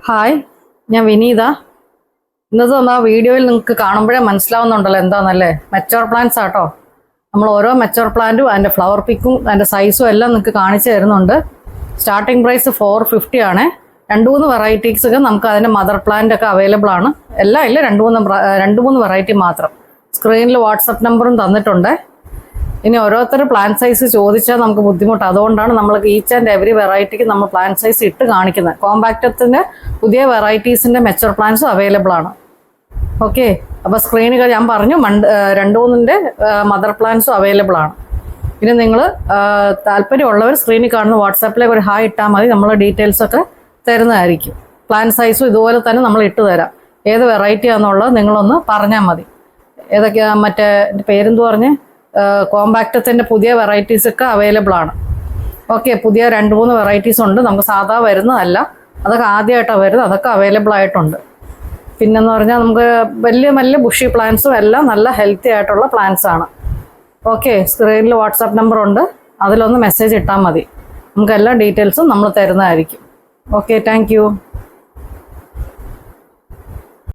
Hi, ഞാൻ വിനീത. ഇന്നത്തെ വീഡിയോയിൽ നിങ്ങൾക്ക് കാണുമ്പോഴേ മനസ്സിലാവുന്നുണ്ടല്ലോ എന്താണെന്നല്ലേ. മെച്ചോർ പ്ലാന്റ്സ് ആട്ടോ. നമ്മൾ ഓരോ മെച്ചോർ പ്ലാന്റും അതിൻ്റെ ഫ്ലവർ പിക്കും അതിൻ്റെ സൈസും എല്ലാം നിങ്ങൾക്ക് കാണിച്ചു തരുന്നുണ്ട്. സ്റ്റാർട്ടിംഗ് പ്രൈസ് 450 ആണ്. 2-3 വെറൈറ്റീസൊക്കെ നമുക്ക് അതിൻ്റെ മദർ പ്ലാന്റ് ഒക്കെ അവൈലബിൾ ആണ്. എല്ലാം ഇല്ല, 2-3 വെറൈറ്റി മാത്രം. സ്ക്രീനിൽ വാട്സപ്പ് നമ്പറും തന്നിട്ടുണ്ട്. ഇനി ഓരോരുത്തർ പ്ലാന്റ് സൈസ് ചോദിച്ചാൽ നമുക്ക് ബുദ്ധിമുട്ട്. അതുകൊണ്ടാണ് നമ്മൾ ഈച്ച് ആൻഡ് എവറി വെറൈറ്റിക്ക് നമ്മൾ പ്ലാന്റ് സൈസ് ഇട്ട് കാണിക്കുന്നത്. കോമ്പാക്റ്റത്തിൻ്റെ പുതിയ വെറൈറ്റീസിൻ്റെ മെച്ചർ പ്ലാന്റ്സും അവൈലബിൾ ആണ്. ഓക്കെ, അപ്പോൾ സ്ക്രീനുകൾ ഞാൻ പറഞ്ഞു 2-3 മദർ പ്ലാന്റ്സും അവൈലബിൾ ആണ്. ഇനി നിങ്ങൾ താല്പര്യമുള്ളവർ സ്ക്രീനിൽ കാണുന്ന വാട്സാപ്പിലേക്ക് ഒരു ഹായ് ഇട്ടാൽ മതി. നമ്മൾ ഡീറ്റെയിൽസൊക്കെ തരുന്നതായിരിക്കും. പ്ലാന്റ് സൈസും ഇതുപോലെ തന്നെ നമ്മൾ ഇട്ട് തരാം. ഏത് വെറൈറ്റി ആണെന്നുള്ളത് നിങ്ങളൊന്ന് പറഞ്ഞാൽ മതി. ഏതൊക്കെയാണ് മറ്റേ പേരെന്ത് പറഞ്ഞ് കോമ്പാക്റ്റത്തിൻ്റെ പുതിയ വെറൈറ്റീസൊക്കെ അവൈലബിൾ ആണ്. ഓക്കെ, പുതിയ 2-3 വെറൈറ്റീസ് ഉണ്ട്. നമുക്ക് സാധാ വരുന്നതല്ല, അതൊക്കെ ആദ്യമായിട്ടാണ് വരുന്നത്. അതൊക്കെ അവൈലബിൾ ആയിട്ടുണ്ട്. പിന്നെന്ന് പറഞ്ഞാൽ നമുക്ക് വലിയ വലിയ ബുഷി പ്ലാന്റ്സും എല്ലാം നല്ല ഹെൽത്തി ആയിട്ടുള്ള പ്ലാന്റ്സ് ആണ്. ഓക്കെ, സ്ക്രീനിൽ വാട്സാപ്പ് നമ്പർ ഉണ്ട്, അതിലൊന്ന് മെസ്സേജ് ഇട്ടാൽ മതി. നമുക്ക് എല്ലാ ഡീറ്റെയിൽസും നമ്മൾ തരുന്നതായിരിക്കും. Okay, thank you.